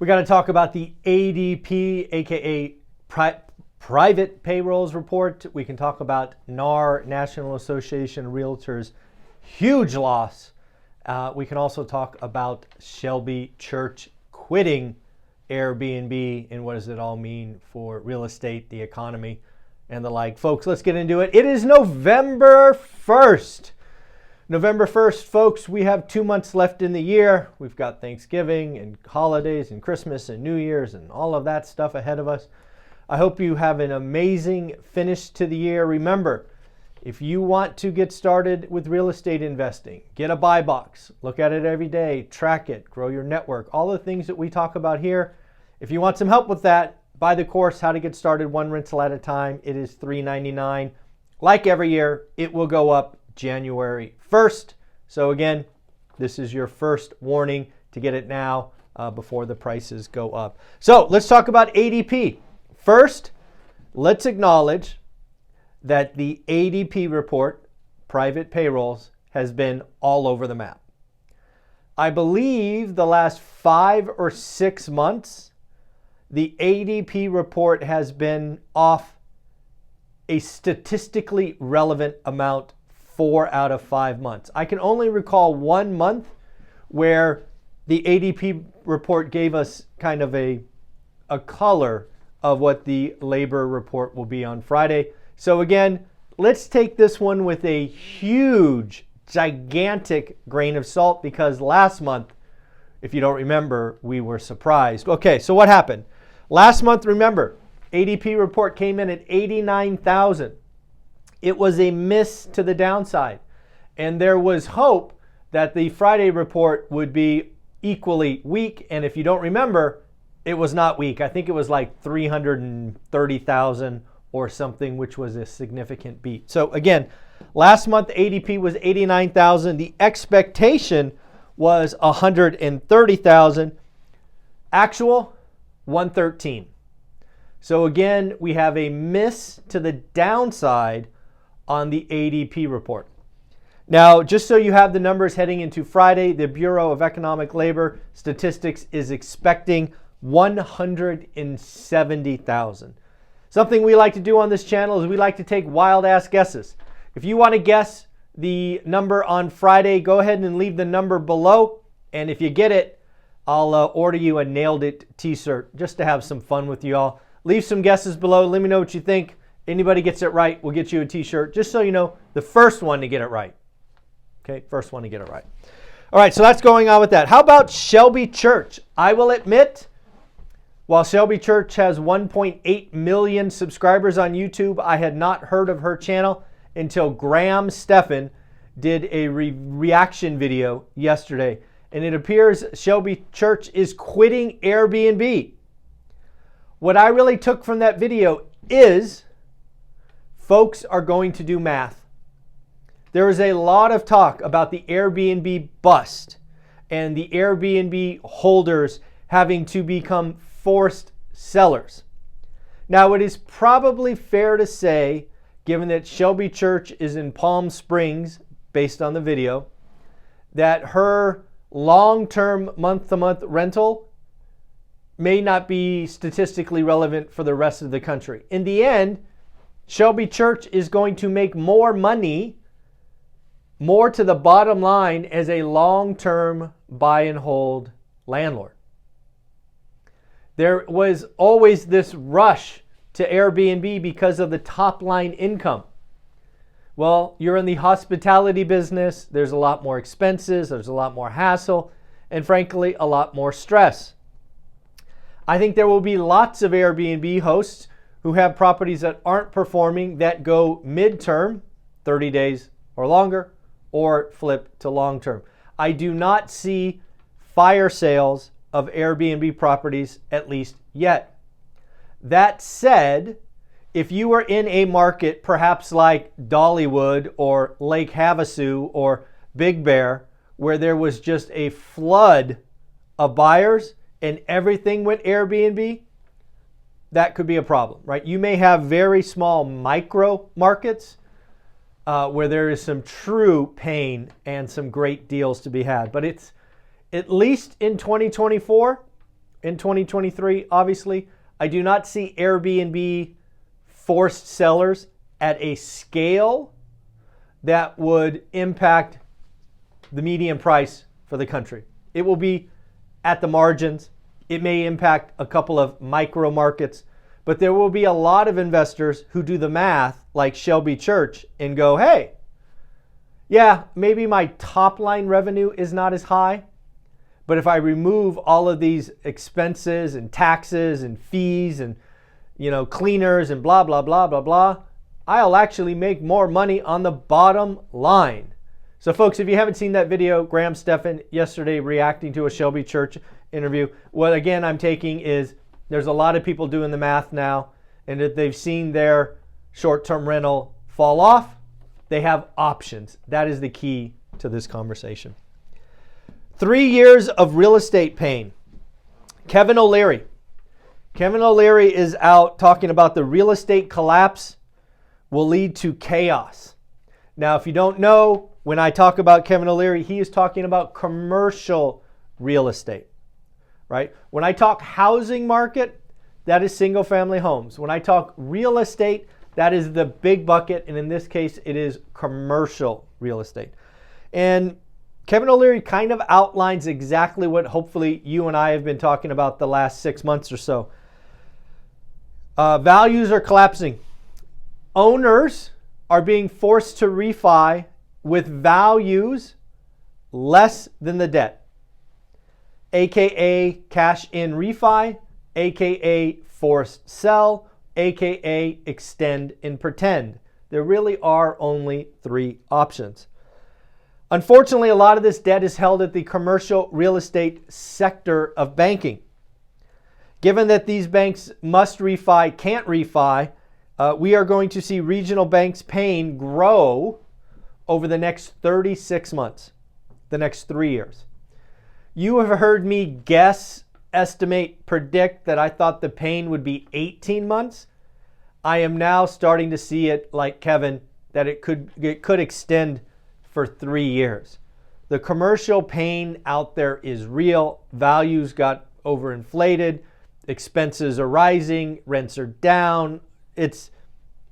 We got to talk about the ADP, aka Private Payrolls Report. We can talk about NAR, National Association of Realtors, huge loss. We can also talk about Shelby Church quitting AirBnB and what does it all mean for real estate, the economy, and the like. Folks, let's get into it. It is November 1st. November 1st, folks, we have 2 months left in the year. We've got Thanksgiving and holidays and Christmas and New Year's and all of that stuff ahead of us. I hope you have an amazing finish to the year. Remember, if you want to get started with real estate investing, get a buy box, look at it every day, track it, grow your network, all the things that we talk about here. If you want some help with that, buy the course, How to Get Started One Rental at a Time. It is $3.99. Like every year, it will go up January 1st. So again, this is your first warning to get it now before the prices go up. So let's talk about ADP. First, let's acknowledge that the ADP report, private payrolls, has been all over the map. I believe the last 5 or 6 months, the ADP report has been off a statistically relevant amount 4 out of 5 months. I can only recall 1 month where the ADP report gave us kind of a color of what the labor report will be on Friday. So again, let's take this one with a huge, gigantic grain of salt because last month, if you don't remember, we were surprised. Okay, so what happened? Last month, remember, ADP report came in at 89,000. It was a miss to the downside. And there was hope that the Friday report would be equally weak. And if you don't remember, it was not weak. I think it was like 330,000 or something, which was a significant beat. So again, last month ADP was 89,000. The expectation was 130,000. Actual, 113. So again, we have a miss to the downside on the ADP report. Now, just so you have the numbers heading into Friday, the Bureau of Economic Labor Statistics is expecting 170,000. Something we like to do on this channel is we like to take wild ass guesses. If you want to guess the number on Friday, go ahead and leave the number below. And if you get it, I'll order you a Nailed It t-shirt just to have some fun with you all. Leave some guesses below. Let me know what you think. Anybody gets it right, we'll get you a t-shirt. Just so you know, the first one to get it right. Okay, first one to get it right. All right, so that's going on with that. How about Shelby Church? I will admit, while Shelby Church has 1.8 million subscribers on YouTube, I had not heard of her channel until Graham Stephan did a reaction video yesterday. And it appears Shelby Church is quitting Airbnb. What I really took from that video is folks are going to do math. There is a lot of talk about the Airbnb bust and the Airbnb holders having to become forced sellers. Now, it is probably fair to say, given that Shelby Church is in Palm Springs, based on the video, that her long-term month-to-month rental may not be statistically relevant for the rest of the country. In the end, Shelby Church is going to make more money, more to the bottom line as a long-term buy and hold landlord. There was always this rush to Airbnb because of the top line income. Well, you're in the hospitality business. There's a lot more expenses. There's a lot more hassle, and frankly, a lot more stress. I think there will be lots of Airbnb hosts who have properties that aren't performing that go midterm, 30 days or longer, or flip to long term. I do not see fire sales of Airbnb properties, at least yet. That said, if you are in a market perhaps like Dollywood or Lake Havasu or Big Bear, where there was just a flood of buyers and everything went Airbnb, that could be a problem, right? You may have very small micro markets where there is some true pain and some great deals to be had. But it's, at least in 2024, in 2023, obviously. I do not see Airbnb forced sellers at a scale that would impact the median price for the country. It will be at the margins. It may impact a couple of micro markets, but there will be a lot of investors who do the math like Shelby Church and go, hey, yeah, maybe my top line revenue is not as high, but if I remove all of these expenses and taxes and fees and cleaners and blah, blah, blah, blah, blah, I'll actually make more money on the bottom line. So folks, if you haven't seen that video, Graham Stephan yesterday reacting to a Shelby Church interview, what again I'm taking is there's a lot of people doing the math now, and if they've seen their short-term rental fall off, they have options. That is the key to this conversation. 3 years of real estate pain. Kevin O'Leary. Kevin O'Leary is out talking about the real estate collapse will lead to chaos. Now, if you don't know, when I talk about Kevin O'Leary, he is talking about commercial real estate, right? When I talk housing market, that is single family homes. When I talk real estate, that is the big bucket, and in this case, it is commercial real estate. And Kevin O'Leary kind of outlines exactly what hopefully you and I have been talking about the last 6 months or so. Values are collapsing. Owners are being forced to refi with values less than the debt, aka cash in refi, aka forced sell, aka extend and pretend. There really are only 3 options. Unfortunately, a lot of this debt is held at the commercial real estate sector of banking. Given that these banks must refi, can't refi, we are going to see regional banks' pain grow over the next 36 months, the next 3 years. You have heard me guess, estimate, predict that I thought the pain would be 18 months. I am now starting to see it like Kevin, that it could extend for 3 years. The commercial pain out there is real. Values got overinflated. Expenses are rising. Rents are down. It's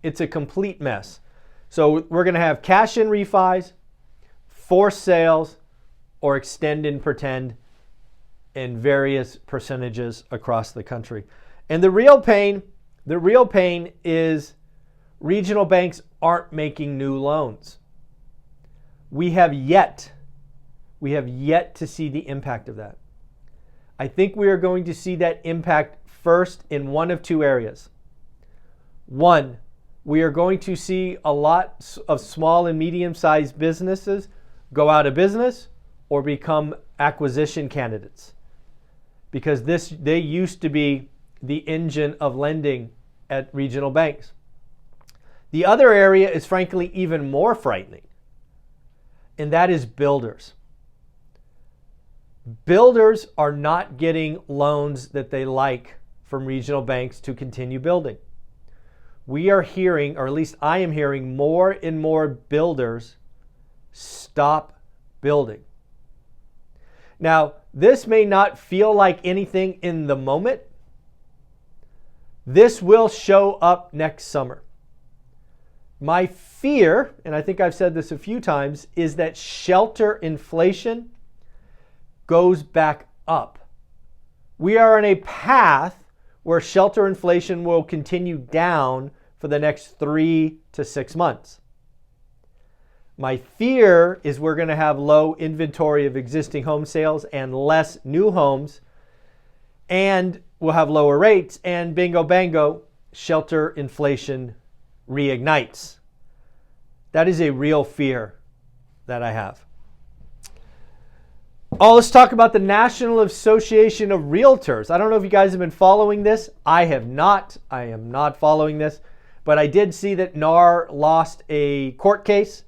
a complete mess. So we're going to have cash in refis, forced sales, or extend and pretend in various percentages across the country. And the real pain is regional banks aren't making new loans. We have yet to see the impact of that. I think we are going to see that impact first in one of 2 areas. One, we are going to see a lot of small and medium-sized businesses go out of business or become acquisition candidates, because they used to be the engine of lending at regional banks. The other area is frankly even more frightening, and that is builders. Builders are not getting loans that they like from regional banks to continue building. We are hearing, or at least I am hearing, more and more builders stop building. Now, this may not feel like anything in the moment. This will show up next summer. My fear, and I think I've said this a few times, is that shelter inflation goes back up. We are on a path where shelter inflation will continue down for the next 3 to 6 months. My fear is we're going to have low inventory of existing home sales and less new homes, and we'll have lower rates, and bingo bango, shelter inflation reignites. That is a real fear that I have. Oh, let's talk about the National Association of Realtors. I don't know if you guys have been following this. I have not. I am not following this. But I did see that NAR lost a court case,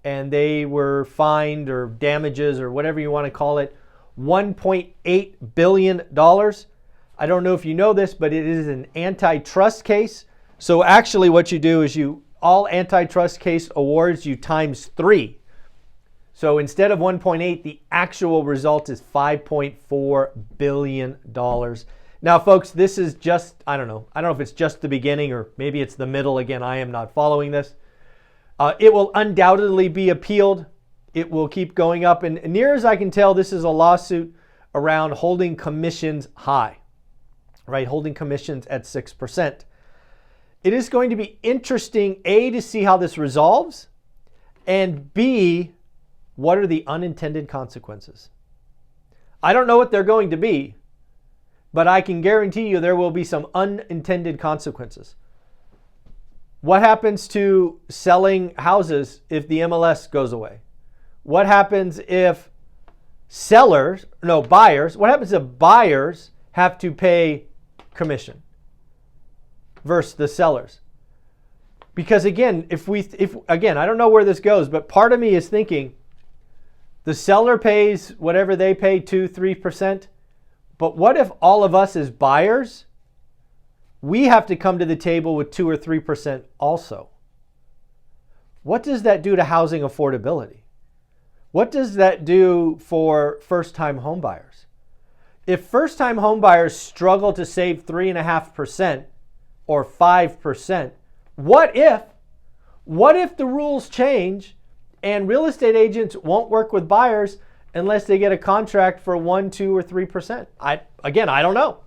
and they were fined, or damages, or whatever you want to call it, $1.8 billion. I don't know if you know this, but it is an antitrust case. So actually what you do is all antitrust case awards you times 3. So instead of 1.8, the actual result is $5.4 billion. Now, folks, this is just, I don't know if it's just the beginning or maybe it's the middle. Again, I am not following this. It will undoubtedly be appealed. It will keep going up. And near as I can tell, this is a lawsuit around holding commissions high, right? Holding commissions at 6%. It is going to be interesting, A, to see how this resolves, and B, what are the unintended consequences? I don't know what they're going to be, but I can guarantee you there will be some unintended consequences. What happens to selling houses if the MLS goes away? What happens if what happens if buyers have to pay commission versus the sellers? Because again, if I don't know where this goes, but part of me is thinking the seller pays whatever they pay, 2-3%. But what if all of us as buyers, we have to come to the table with 2 or 3% also? What does that do to housing affordability? What does that do for first-time home buyers? If first-time home buyers struggle to save 3.5% or 5%, what if the rules change and real estate agents won't work with buyers unless they get a contract for 1, 2, or 3%? I don't know.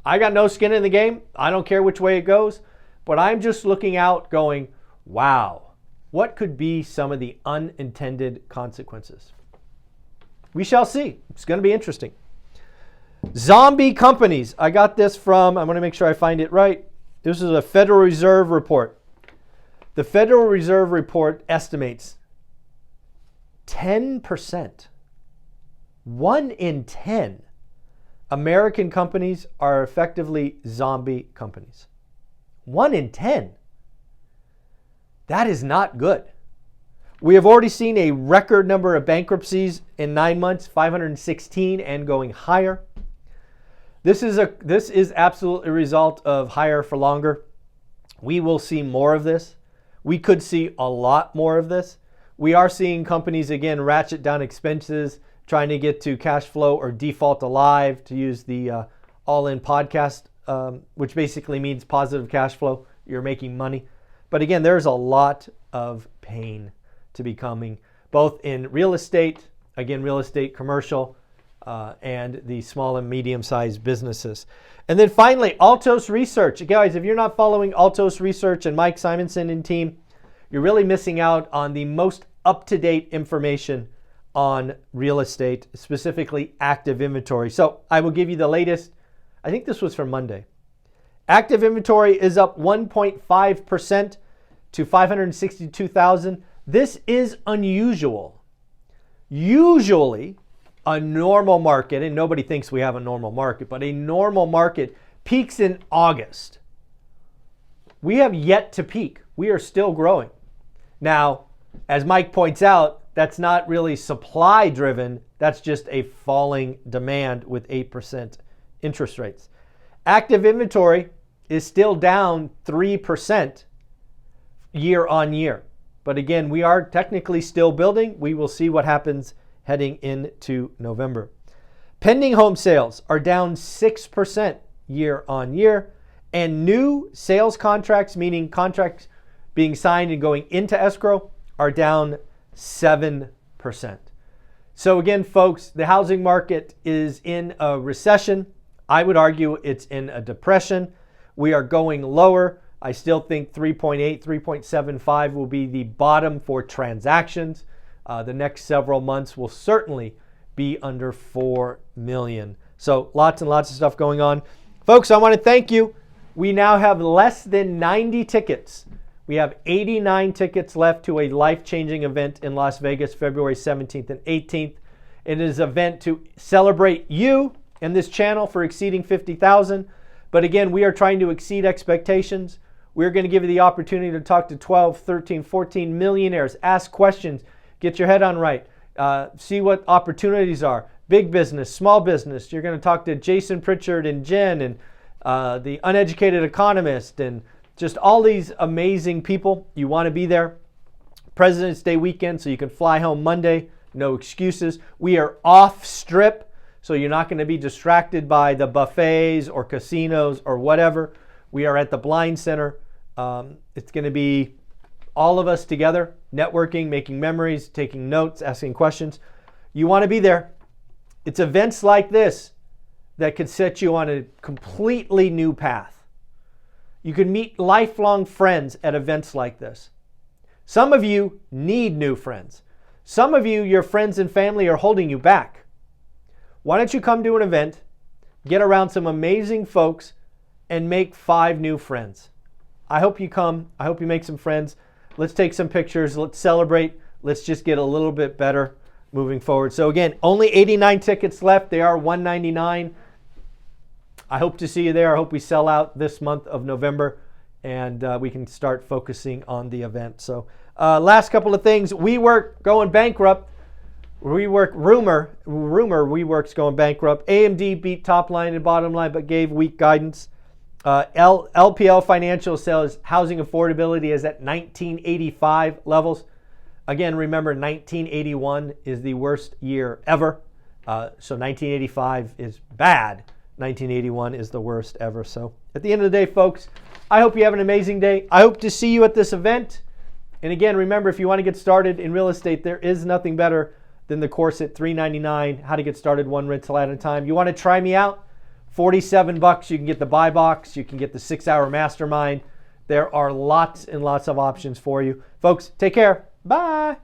I got no skin in the game. I don't care which way it goes, but I'm just looking out going, wow, what could be some of the unintended consequences? We shall see. It's going to be interesting. Zombie companies. I got this from, I'm going to make sure I find it right. This is a Federal Reserve report. The Federal Reserve report estimates 10%, 1 in 10 American companies are effectively zombie companies. 1 in 10. That is not good. We have already seen a record number of bankruptcies in 9 months, 516 and going higher. This is absolutely a result of higher for longer. We will see more of this. We could see a lot more of this. We are seeing companies, again, ratchet down expenses, trying to get to cash flow or default alive, to use the all-in podcast, which basically means positive cash flow. You're making money. But again, there's a lot of pain to be coming, both in real estate, commercial, and the small and medium-sized businesses. And then finally, Altos Research. Guys, if you're not following Altos Research and Mike Simonson and team, you're really missing out on the most up-to-date information on real estate, specifically active inventory. So I will give you the latest. I think this was from Monday. Active inventory is up 1.5% to 562,000. This is unusual. Usually, a normal market, and nobody thinks we have a normal market, but a normal market peaks in August. We have yet to peak. We are still growing. Now, as Mike points out, that's not really supply driven. That's just a falling demand with 8% interest rates. Active inventory is still down 3% year on year. But again, we are technically still building. We will see what happens heading into November. Pending home sales are down 6% year on year. And new sales contracts, meaning contracts being signed and going into escrow, are down 7%. So again, folks, the housing market is in a recession. I would argue it's in a depression. We are going lower. I still think 3.8, 3.75 will be the bottom for transactions. The next several months will certainly be under 4 million. So lots and lots of stuff going on. Folks, I want to thank you. We now have less than 90 tickets. We have 89 tickets left to a life-changing event in Las Vegas, February 17th and 18th. It is an event to celebrate you and this channel for exceeding 50,000. But again, we are trying to exceed expectations. We're going to give you the opportunity to talk to 12, 13, 14 millionaires, ask questions, get your head on right, see what opportunities are. Big business, small business. You're going to talk to Jason Pritchard and Jen and the uneducated economist and just all these amazing people. You want to be there. President's Day weekend, so you can fly home Monday. No excuses. We are off strip, so you're not going to be distracted by the buffets or casinos or whatever. We are at the Blind Center. It's going to be all of us together, networking, making memories, taking notes, asking questions. You want to be there. It's events like this that could set you on a completely new path. You can meet lifelong friends at events like this. Some of you need new friends. Some of you, your friends and family are holding you back. Why don't you come to an event, get around some amazing folks, and make 5 new friends? I hope you come. I hope you make some friends. Let's take some pictures. Let's celebrate. Let's just get a little bit better moving forward. So again, only 89 tickets left. They are $199. I hope to see you there. I hope we sell out this month of November and we can start focusing on the event. So last couple of things. WeWork going bankrupt. Rumor WeWork's going bankrupt. AMD beat top line and bottom line but gave weak guidance. LPL Financial says housing affordability is at 1985 levels. Again, remember 1981 is the worst year ever. So 1985 is bad. 1981 is the worst ever. So at the end of the day, folks, I hope you have an amazing day. I hope to see you at this event. And again, remember, if you want to get started in real estate, there is nothing better than the course at $399, how to get started one rental at a time. You want to try me out? $47. You can get the buy box. You can get the 6-hour mastermind. There are lots and lots of options for you. Folks, take care. Bye.